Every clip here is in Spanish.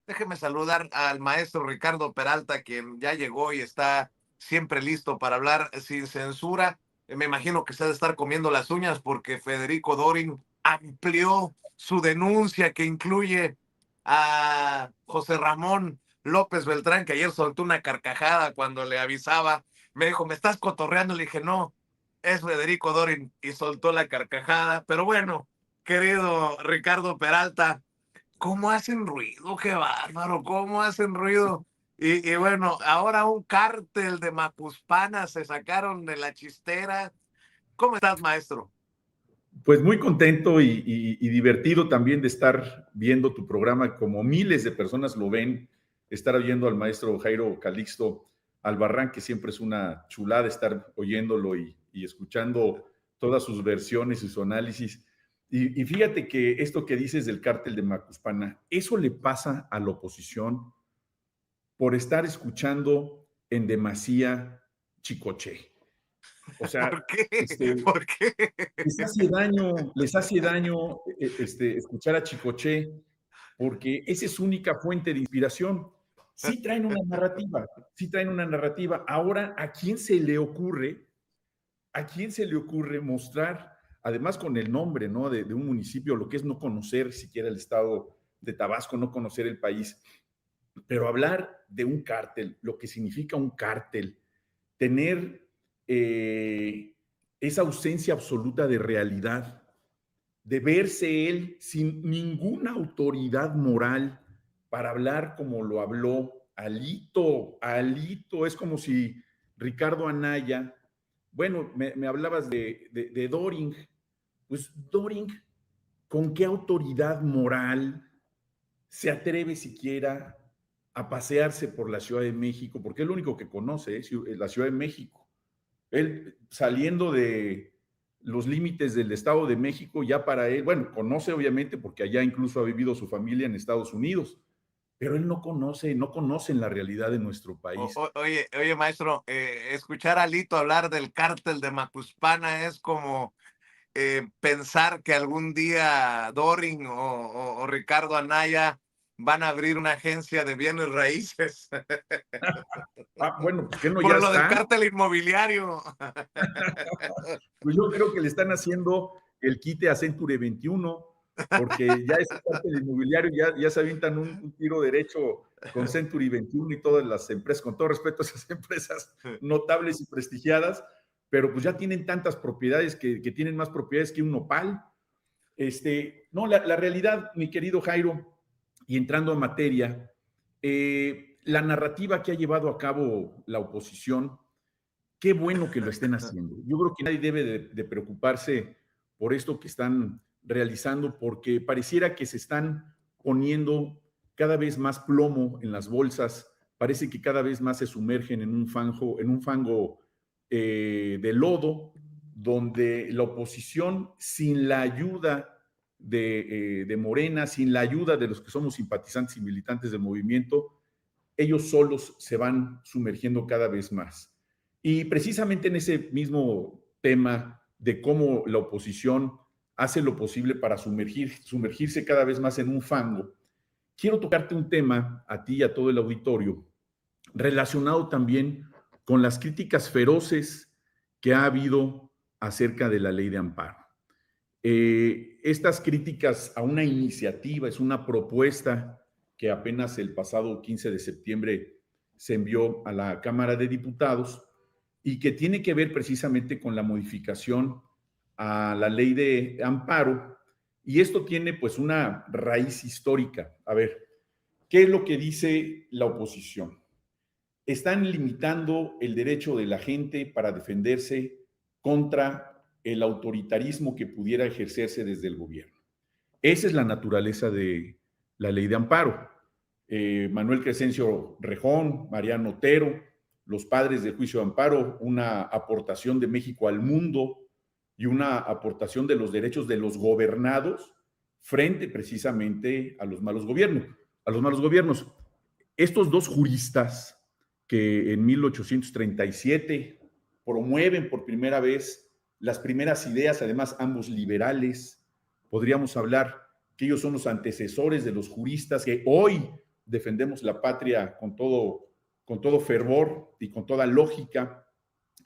Déjeme saludar al maestro Ricardo Peralta, quien ya llegó y está siempre listo para hablar sin censura. Me imagino que se ha de estar comiendo las uñas porque Federico Dorin amplió su denuncia que incluye a José Ramón López Beltrán, que ayer soltó una carcajada cuando le avisaba. Me dijo, ¿me estás cotorreando? Le dije, no, es Federico Dorin, y soltó la carcajada. Pero bueno, querido Ricardo Peralta, ¿cómo hacen ruido? Qué bárbaro, ¿cómo hacen ruido? Y bueno, ahora un cártel de Macuspana se sacaron de la chistera. ¿Cómo estás, maestro? Pues muy contento y divertido también de estar viendo tu programa, como miles de personas lo ven, estar oyendo al maestro Jairo Calixto Albarrán, que siempre es una chulada estar oyéndolo y escuchando todas sus versiones y su análisis. Y fíjate que esto que dices del cártel de Macuspana, eso le pasa a la oposición por estar escuchando en demasía Chicoche. O sea, ¿Por qué? este, ¿Por qué? les hace daño escuchar a Chicoche, porque esa es su única fuente de inspiración. Sí traen una narrativa, sí traen una narrativa. Ahora, a quién se le ocurre mostrar, además con el nombre, ¿no? de un municipio, lo que es no conocer siquiera el estado de Tabasco, no conocer el país, pero hablar de un cártel, lo que significa un cártel, tener esa ausencia absoluta de realidad, de verse él sin ninguna autoridad moral para hablar como lo habló Alito. Alito es como si Ricardo Anaya, bueno, me hablabas de Doring, pues Doring, ¿con qué autoridad moral se atreve siquiera a pasearse por la Ciudad de México? Porque es lo único que conoce, la Ciudad de México. Él saliendo de los límites del Estado de México, ya para él, bueno, conoce obviamente porque allá incluso ha vivido su familia en Estados Unidos, pero él no conoce la realidad de nuestro país. Oye, maestro, escuchar a Lito hablar del cártel de Macuspana es como pensar que algún día Doring o Ricardo Anaya van a abrir una agencia de bienes raíces Bueno, pues que no ya por lo del está. cártel inmobiliario. Pues yo creo que le están haciendo el quite a Century 21, porque ya esa parte del inmobiliario ya se avientan un tiro derecho con Century 21 y todas las empresas, con todo respeto a esas empresas notables y prestigiadas, pero pues ya tienen tantas propiedades que tienen más propiedades que un nopal. No, la realidad, mi querido Jairo, y entrando a materia, la narrativa que ha llevado a cabo la oposición, qué bueno que lo estén haciendo. Yo creo que nadie debe de preocuparse por esto que están realizando, porque pareciera que se están poniendo cada vez más plomo en las bolsas, parece que cada vez más se sumergen en un fango de lodo, donde la oposición, sin la ayuda de Morena, sin la ayuda de los que somos simpatizantes y militantes del movimiento, ellos solos se van sumergiendo cada vez más. Y precisamente en ese mismo tema de cómo la oposición hace lo posible para sumergirse cada vez más en un fango, quiero tocarte un tema a ti y a todo el auditorio relacionado también con las críticas feroces que ha habido acerca de la ley de amparo. Estas críticas a una iniciativa, es una propuesta que apenas el pasado 15 de septiembre se envió a la Cámara de Diputados y que tiene que ver precisamente con la modificación a la ley de amparo. Y esto tiene pues una raíz histórica. A ver, ¿qué es lo que dice la oposición? Están limitando el derecho de la gente para defenderse contra el autoritarismo que pudiera ejercerse desde el gobierno. Esa es la naturaleza de la ley de amparo. Manuel Crescencio Rejón, Mariano Otero, los padres del juicio de amparo, una aportación de México al mundo y una aportación de los derechos de los gobernados frente precisamente a los malos gobiernos. Estos dos juristas que en 1837 promueven por primera vez las primeras ideas, además ambos liberales, podríamos hablar que ellos son los antecesores de los juristas que hoy defendemos la patria con todo fervor y con toda lógica.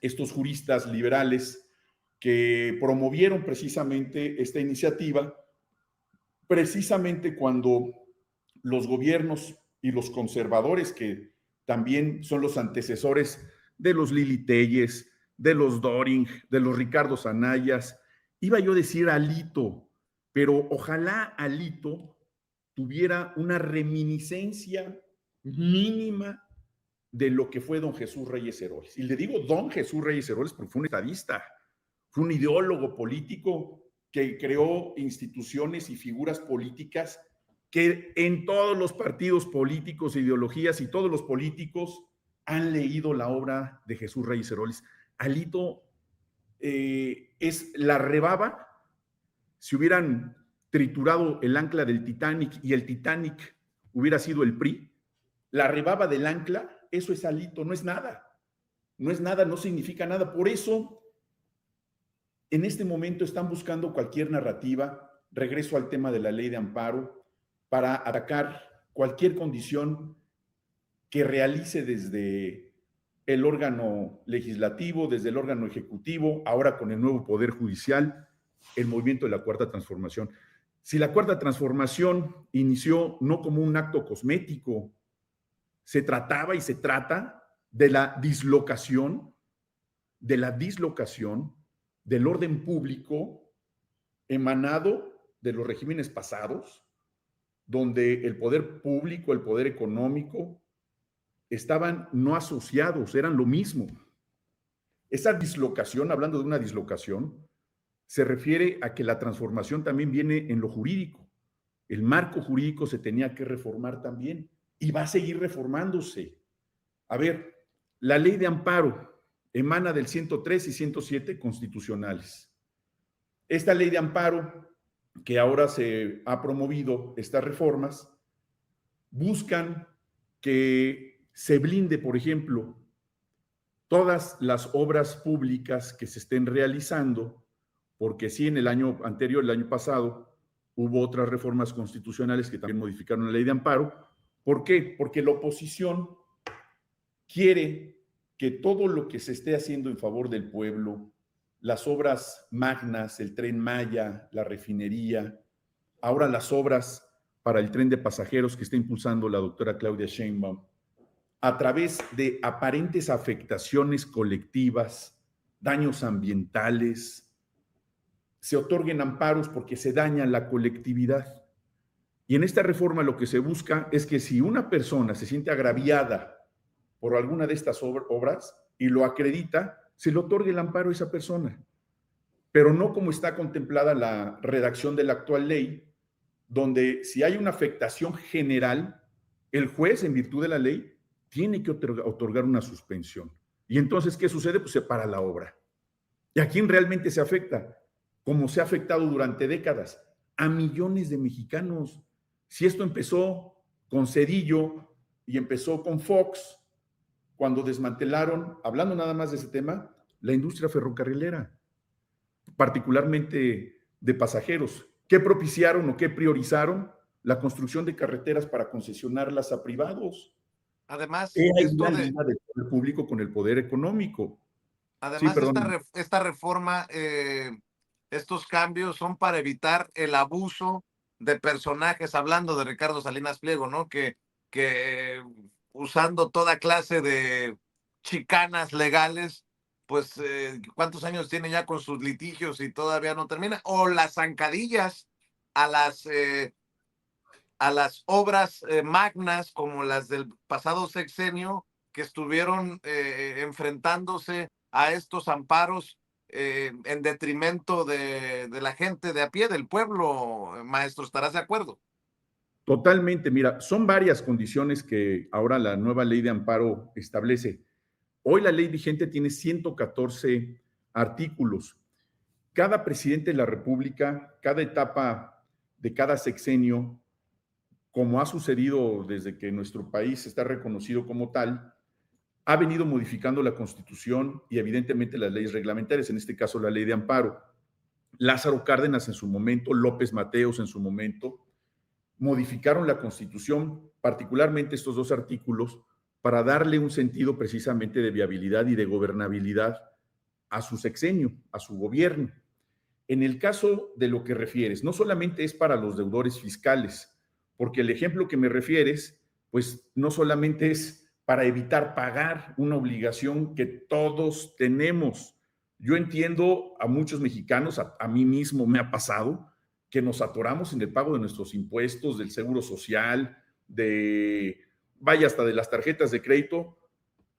Estos juristas liberales que promovieron precisamente esta iniciativa, precisamente cuando los gobiernos y los conservadores, que también son los antecesores de los Lili Telles, de los Doring, de los Ricardo Anayas, iba yo a decir Alito, pero ojalá Alito tuviera una reminiscencia mínima de lo que fue don Jesús Reyes Heroles. Y le digo don Jesús Reyes Heroles porque fue un estadista, fue un ideólogo político que creó instituciones y figuras políticas que en todos los partidos políticos, ideologías y todos los políticos han leído la obra de Jesús Reyes Heroles. Alito es la rebaba. Si hubieran triturado el ancla del Titanic y el Titanic hubiera sido el PRI, la rebaba del ancla, eso es Alito, no es nada. No es nada, no significa nada. Por eso, en este momento están buscando cualquier narrativa, regreso al tema de la ley de amparo, para atacar cualquier condición que realice desde el órgano legislativo, desde el órgano ejecutivo, ahora con el nuevo Poder Judicial, el movimiento de la Cuarta Transformación. Si la Cuarta Transformación inició no como un acto cosmético, se trataba y se trata de la dislocación del orden público emanado de los regímenes pasados, donde el poder público, el poder económico, estaban no asociados, eran lo mismo. Esa dislocación, hablando de una dislocación, se refiere a que la transformación también viene en lo jurídico. El marco jurídico se tenía que reformar también y va a seguir reformándose. A ver, la ley de amparo emana del 103 y 107 constitucionales. Esta ley de amparo, que ahora se ha promovido, estas reformas, buscan que se blinde, por ejemplo, todas las obras públicas que se estén realizando, porque sí, en el año anterior, el año pasado, hubo otras reformas constitucionales que también modificaron la ley de amparo. ¿Por qué? Porque la oposición quiere que todo lo que se esté haciendo en favor del pueblo, las obras magnas, el Tren Maya, la refinería, ahora las obras para el tren de pasajeros que está impulsando la doctora Claudia Sheinbaum, a través de aparentes afectaciones colectivas, daños ambientales, se otorguen amparos porque se daña la colectividad. Y en esta reforma lo que se busca es que si una persona se siente agraviada por alguna de estas obras y lo acredita, se le otorgue el amparo a esa persona. Pero no como está contemplada la redacción de la actual ley, donde si hay una afectación general, el juez, en virtud de la ley, tiene que otorgar una suspensión. Y entonces, ¿qué sucede? Pues se para la obra. ¿Y a quién realmente se afecta? Como se ha afectado durante décadas, a millones de mexicanos. Si esto empezó con Cedillo y empezó con Fox, cuando desmantelaron, hablando nada más de ese tema, la industria ferrocarrilera, particularmente de pasajeros. ¿Qué propiciaron o qué priorizaron? La construcción de carreteras para concesionarlas a privados. Además, Era ahí la liga del poder público con el poder económico. Sí, además perdón. esta reforma, estos cambios son para evitar el abuso de personajes, hablando de Ricardo Salinas Pliego, ¿no? Que usando toda clase de chicanas legales, pues, ¿cuántos años tiene ya con sus litigios y todavía no termina? O las zancadillas a las obras magnas como las del pasado sexenio que estuvieron enfrentándose a estos amparos en detrimento de la gente de a pie, del pueblo, maestro, ¿estarás de acuerdo? Totalmente, mira, son varias condiciones que ahora la nueva ley de amparo establece. Hoy la ley vigente tiene 114 artículos. Cada presidente de la República, cada etapa de cada sexenio, como ha sucedido desde que nuestro país está reconocido como tal, ha venido modificando la Constitución y evidentemente las leyes reglamentarias, en este caso la ley de amparo. Lázaro Cárdenas en su momento, López Mateos en su momento, modificaron la Constitución, particularmente estos dos artículos, para darle un sentido precisamente de viabilidad y de gobernabilidad a su sexenio, a su gobierno. En el caso de lo que refieres, no solamente es para los deudores fiscales, porque el ejemplo que me refieres, pues no solamente es para evitar pagar una obligación que todos tenemos. Yo entiendo a muchos mexicanos, a mí mismo me ha pasado, que nos atoramos en el pago de nuestros impuestos, del seguro social, vaya, hasta de las tarjetas de crédito,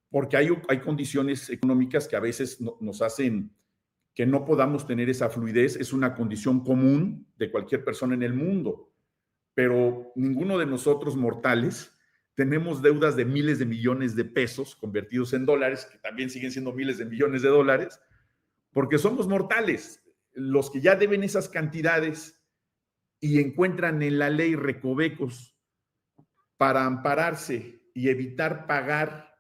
porque hay condiciones económicas que a veces nos hacen que no podamos tener esa fluidez. Es una condición común de cualquier persona en el mundo, pero ninguno de nosotros mortales tenemos deudas de miles de millones de pesos convertidos en dólares, que también siguen siendo miles de millones de dólares, porque somos mortales. Los que ya deben esas cantidades y encuentran en la ley recovecos para ampararse y evitar pagar,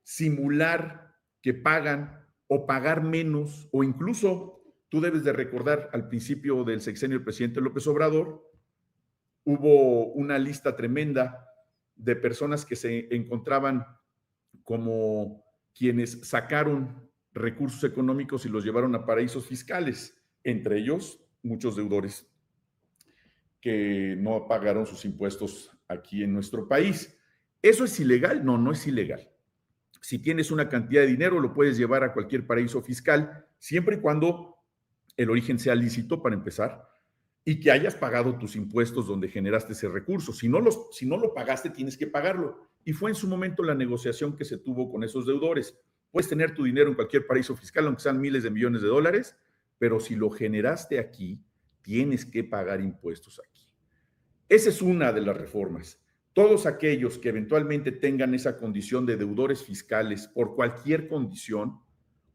simular que pagan o pagar menos, o incluso tú debes de recordar al principio del sexenio del presidente López Obrador, hubo una lista tremenda de personas que se encontraban como quienes sacaron recursos económicos y los llevaron a paraísos fiscales, entre ellos muchos deudores que no pagaron sus impuestos aquí en nuestro país. ¿Eso es ilegal? No, no es ilegal. Si tienes una cantidad de dinero, lo puedes llevar a cualquier paraíso fiscal, siempre y cuando el origen sea lícito, para empezar, y que hayas pagado tus impuestos donde generaste ese recurso. Si no lo pagaste, tienes que pagarlo. Y fue en su momento la negociación que se tuvo con esos deudores. Puedes tener tu dinero en cualquier paraíso fiscal, aunque sean miles de millones de dólares, pero si lo generaste aquí, tienes que pagar impuestos aquí. Esa es una de las reformas. Todos aquellos que eventualmente tengan esa condición de deudores fiscales por cualquier condición,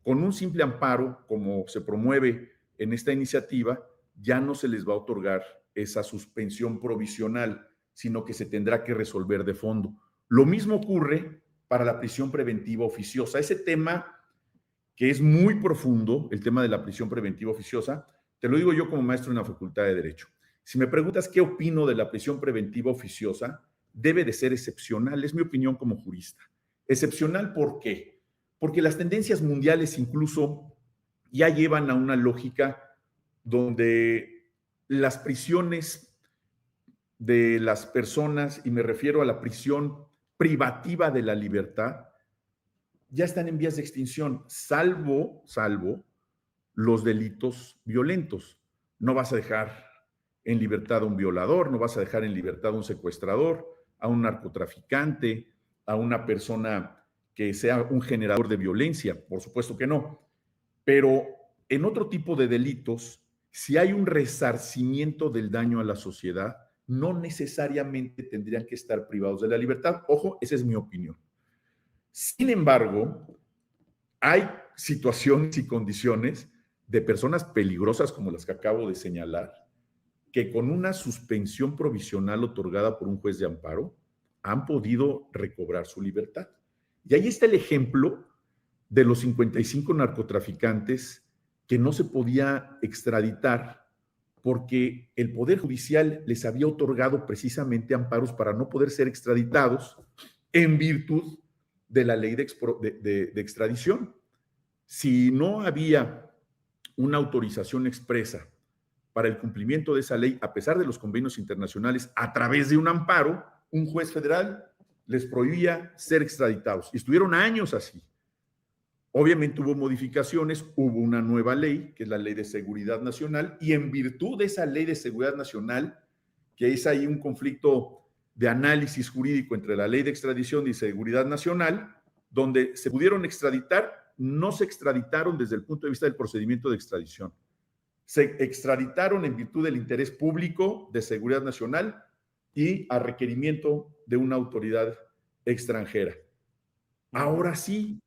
con un simple amparo, como se promueve en esta iniciativa, ya no se les va a otorgar esa suspensión provisional, sino que se tendrá que resolver de fondo. Lo mismo ocurre para la prisión preventiva oficiosa. Ese tema, que es muy profundo, el tema de la prisión preventiva oficiosa, te lo digo yo como maestro en la Facultad de Derecho. Si me preguntas qué opino de la prisión preventiva oficiosa, debe de ser excepcional, es mi opinión como jurista. Excepcional, ¿por qué? Porque las tendencias mundiales incluso ya llevan a una lógica donde las prisiones de las personas, y me refiero a la prisión privativa de la libertad, ya están en vías de extinción, salvo los delitos violentos. No vas a dejar en libertad a un violador, no vas a dejar en libertad a un secuestrador, a un narcotraficante, a una persona que sea un generador de violencia, por supuesto que no. Pero en otro tipo de delitos, si hay un resarcimiento del daño a la sociedad, no necesariamente tendrían que estar privados de la libertad. Ojo, esa es mi opinión. Sin embargo, hay situaciones y condiciones de personas peligrosas como las que acabo de señalar, que con una suspensión provisional otorgada por un juez de amparo han podido recobrar su libertad. Y ahí está el ejemplo de los 55 narcotraficantes que no se podía extraditar porque el Poder Judicial les había otorgado precisamente amparos para no poder ser extraditados en virtud de la ley de extradición. Si no había una autorización expresa para el cumplimiento de esa ley, a pesar de los convenios internacionales, a través de un amparo, un juez federal les prohibía ser extraditados. Y estuvieron años así. Obviamente hubo modificaciones, hubo una nueva ley, que es la Ley de Seguridad Nacional, y en virtud de esa Ley de Seguridad Nacional, que es ahí un conflicto de análisis jurídico entre la Ley de Extradición y Seguridad Nacional, donde se pudieron extraditar, no se extraditaron desde el punto de vista del procedimiento de extradición. Se extraditaron en virtud del interés público de seguridad nacional y a requerimiento de una autoridad extranjera. Ahora sí,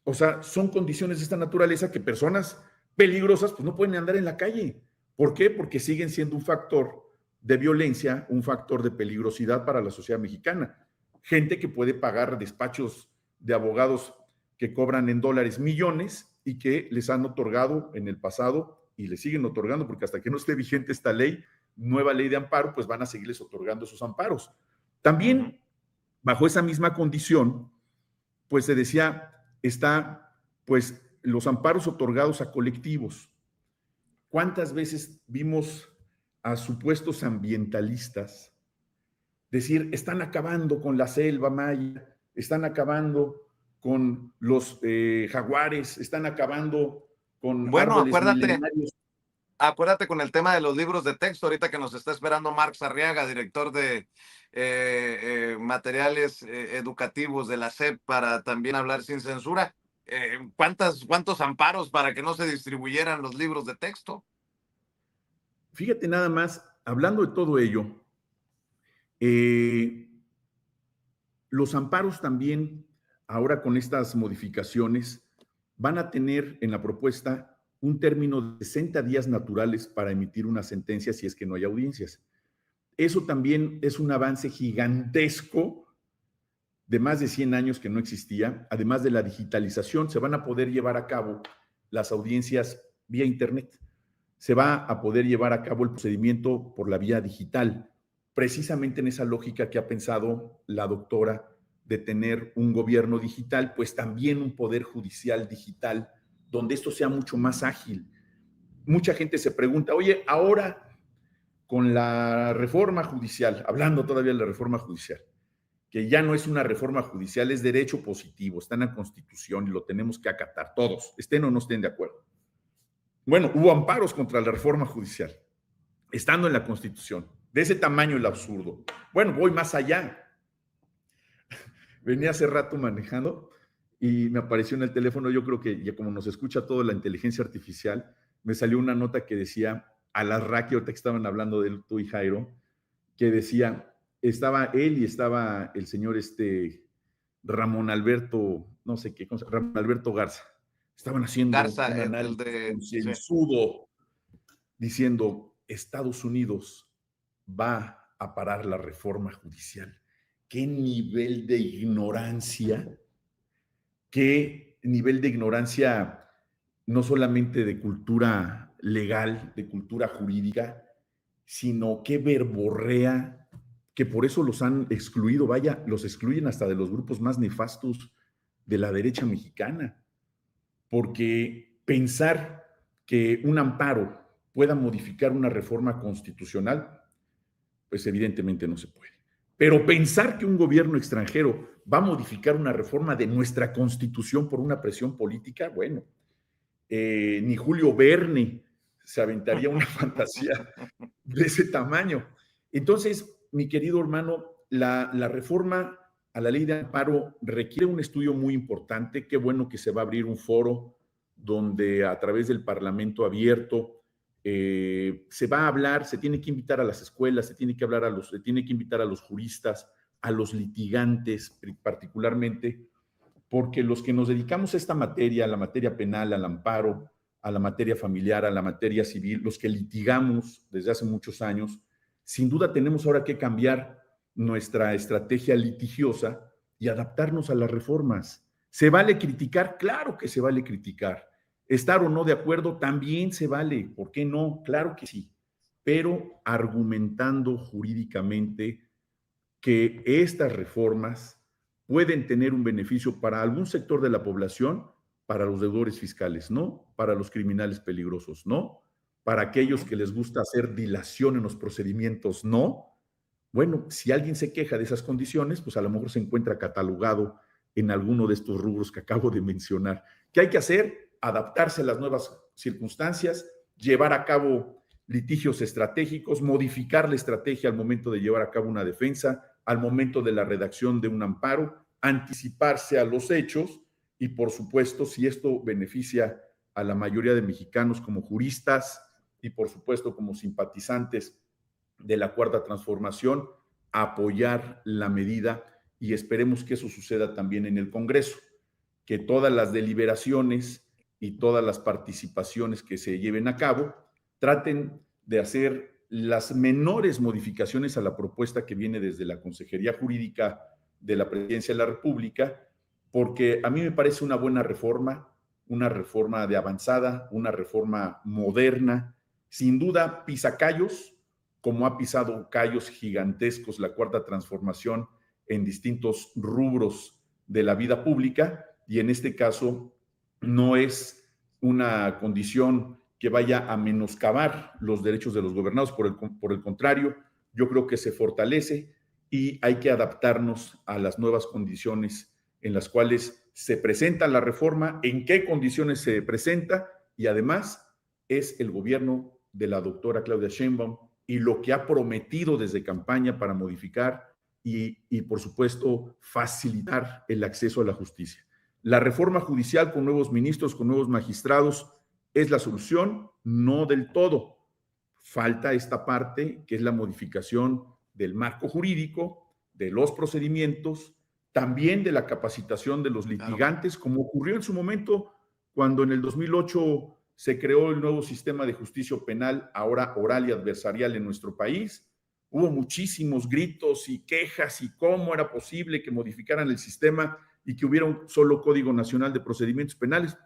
o sea, son condiciones de esta naturaleza que personas peligrosas pues no pueden andar en la calle. ¿Por qué? Porque siguen siendo un factor de violencia, un factor de peligrosidad para la sociedad mexicana. Gente que puede pagar despachos de abogados que cobran en dólares millones y que les han otorgado en el pasado y le siguen otorgando, porque hasta que no esté vigente esta ley, nueva ley de amparo, pues van a seguirles otorgando esos amparos. También, bajo esa misma condición, pues se decía, está, pues, los amparos otorgados a colectivos. ¿Cuántas veces vimos a supuestos ambientalistas decir, están acabando con la selva maya, están acabando con los jaguares, están acabando con Bueno, árboles milenarios? acuérdate con el tema de los libros de texto, ahorita que nos está esperando Marx Arriaga, director de materiales educativos de la SEP, para también hablar sin censura. ¿Cuántos amparos para que no se distribuyeran los libros de texto? Fíjate nada más, hablando de todo ello, los amparos también, ahora con estas modificaciones, van a tener en la propuesta un término de 60 días naturales para emitir una sentencia si es que no hay audiencias. Eso también es un avance gigantesco de más de 100 años que no existía. Además de la digitalización, se van a poder llevar a cabo las audiencias vía Internet. Se va a poder llevar a cabo el procedimiento por la vía digital, precisamente en esa lógica que ha pensado la doctora de tener un gobierno digital, pues también un poder judicial digital, donde esto sea mucho más ágil. Mucha gente se pregunta, oye, ahora con la reforma judicial, hablando todavía de la reforma judicial, que ya no es una reforma judicial, es derecho positivo, está en la Constitución y lo tenemos que acatar todos, estén o no estén de acuerdo. Bueno, hubo amparos contra la reforma judicial, estando en la Constitución. De ese tamaño el absurdo. Bueno, voy más allá. Venía hace rato manejando y me apareció en el teléfono, yo creo que ya como nos escucha toda la inteligencia artificial, me salió una nota que decía, a la RAC, ahorita que estaban hablando de él, tú y Jairo, que decía, estaba él y estaba el señor Ramón Alberto, no sé qué cosa, Ramón Alberto Garza. Estaban haciendo Garza, un el análisis de... Sí. concienzudo, diciendo, Estados Unidos va a parar la reforma judicial. ¿Qué nivel de ignorancia? ¿Qué nivel de ignorancia no solamente de cultura legal, de cultura jurídica, sino qué verborrea, que por eso los han excluido, vaya, los excluyen hasta de los grupos más nefastos de la derecha mexicana, porque pensar que un amparo pueda modificar una reforma constitucional, pues evidentemente no se puede. Pero pensar que un gobierno extranjero va a modificar una reforma de nuestra Constitución por una presión política, bueno, ni Julio Verne se aventaría una fantasía de ese tamaño. Entonces, mi querido hermano, la reforma a la ley de amparo requiere un estudio muy importante. Qué bueno que se va a abrir un foro donde a través del Parlamento abierto se va a hablar, se tiene que invitar a las escuelas, se tiene que invitar a los juristas, a los litigantes particularmente, porque los que nos dedicamos a esta materia, a la materia penal, al amparo, a la materia familiar, a la materia civil, los que litigamos desde hace muchos años, sin duda tenemos ahora que cambiar nuestra estrategia litigiosa y adaptarnos a las reformas. ¿Se vale criticar? Claro que se vale criticar. Estar o no de acuerdo también se vale. ¿Por qué no? Claro que sí. Pero argumentando jurídicamente que estas reformas pueden tener un beneficio para algún sector de la población, para los deudores fiscales, no, para los criminales peligrosos, no, para aquellos que les gusta hacer dilación en los procedimientos, no. Bueno, si alguien se queja de esas condiciones, pues a lo mejor se encuentra catalogado en alguno de estos rubros que acabo de mencionar. ¿Qué hay que hacer? Adaptarse a las nuevas circunstancias, llevar a cabo litigios estratégicos, modificar la estrategia al momento de llevar a cabo una defensa, al momento de la redacción de un amparo, anticiparse a los hechos y, por supuesto, si esto beneficia a la mayoría de mexicanos como juristas y, por supuesto, como simpatizantes de la Cuarta Transformación, apoyar la medida y esperemos que eso suceda también en el Congreso, que todas las deliberaciones y todas las participaciones que se lleven a cabo traten de hacer las menores modificaciones a la propuesta que viene desde la Consejería Jurídica de la Presidencia de la República, porque a mí me parece una buena reforma, una reforma de avanzada, una reforma moderna, sin duda pisa callos, como ha pisado callos gigantescos la cuarta transformación en distintos rubros de la vida pública, y en este caso no es una condición que vaya a menoscabar los derechos de los gobernados, por el contrario, yo creo que se fortalece y hay que adaptarnos a las nuevas condiciones en las cuales se presenta la reforma, en qué condiciones se presenta, y además es el gobierno de la doctora Claudia Sheinbaum y lo que ha prometido desde campaña para modificar y por supuesto, facilitar el acceso a la justicia. La reforma judicial con nuevos ministros, con nuevos magistrados, es la solución, no del todo. Falta esta parte que es la modificación del marco jurídico, de los procedimientos, también de la capacitación de los litigantes, como ocurrió en su momento cuando en el 2008 se creó el nuevo sistema de justicia penal, ahora oral y adversarial en nuestro país. Hubo muchísimos gritos y quejas y cómo era posible que modificaran el sistema y que hubiera un solo Código Nacional de Procedimientos Penales.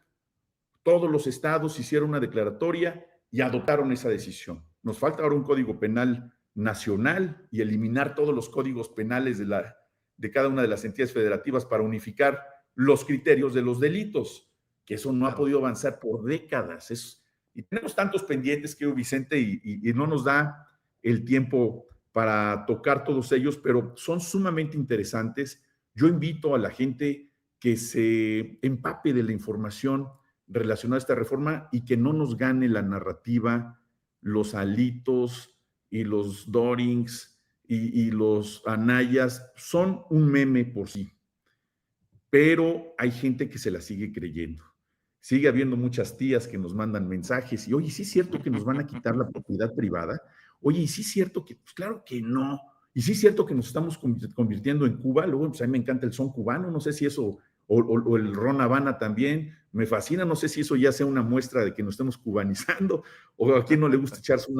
Todos los estados hicieron una declaratoria y adoptaron esa decisión. Nos falta ahora un Código Penal nacional y eliminar todos los códigos penales de cada una de las entidades federativas para unificar los criterios de los delitos, que eso no ha podido avanzar por décadas. Y tenemos tantos pendientes, que Vicente, y no nos da el tiempo para tocar todos ellos, pero son sumamente interesantes. Yo invito a la gente que se empape de la información relacionada a esta reforma y que no nos gane la narrativa, los Alitos y los Dorings y los Anayas. Son un meme por sí, pero hay gente que se la sigue creyendo. Sigue habiendo muchas tías que nos mandan mensajes y, oye, ¿sí es cierto que nos van a quitar la propiedad privada? Oye, ¿y sí es cierto que? Pues claro que no. ¿Y sí es cierto que nos estamos convirtiendo en Cuba? Luego, pues a mí me encanta el son cubano, no sé si eso, o el ron Habana también, me fascina, no sé si eso ya sea una muestra de que nos estemos cubanizando, o a quién no le gusta echarse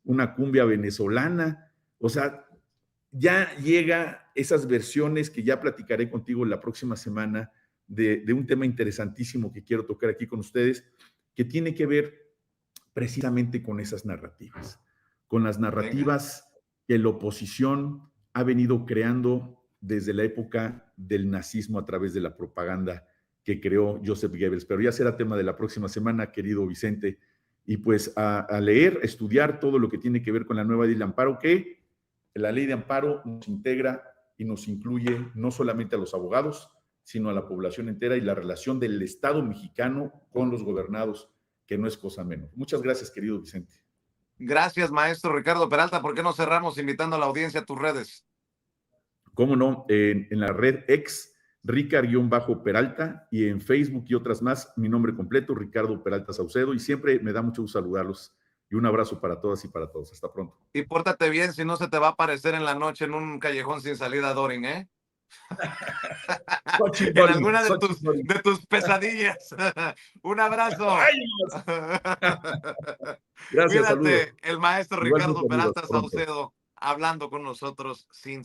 una cumbia venezolana. O sea, ya llega esas versiones que ya platicaré contigo la próxima semana de un tema interesantísimo que quiero tocar aquí con ustedes, que tiene que ver precisamente con esas narrativas, con las narrativas que la oposición ha venido creando desde la época del nazismo a través de la propaganda que creó Joseph Goebbels. Pero ya será tema de la próxima semana, querido Vicente. Y pues a leer, a estudiar todo lo que tiene que ver con la nueva ley de amparo, que la ley de amparo nos integra y nos incluye no solamente a los abogados, sino a la población entera, y la relación del Estado mexicano con los gobernados, que no es cosa menos. Muchas gracias, querido Vicente. Gracias, maestro Ricardo Peralta. ¿Por qué no cerramos invitando a la audiencia a tus redes? Cómo no, en la red ex, Ricard-Peralta, y en Facebook y otras más, mi nombre completo, Ricardo Peralta Saucedo, y siempre me da mucho gusto saludarlos. Y un abrazo para todas y para todos. Hasta pronto. Y pórtate bien, si no se te va a aparecer en la noche en un callejón sin salida Doring, ¿eh? En alguna de tus pesadillas. Un abrazo. Gracias, saludos. Cuídate, el maestro Ricardo Peralta Saucedo, hablando con nosotros sin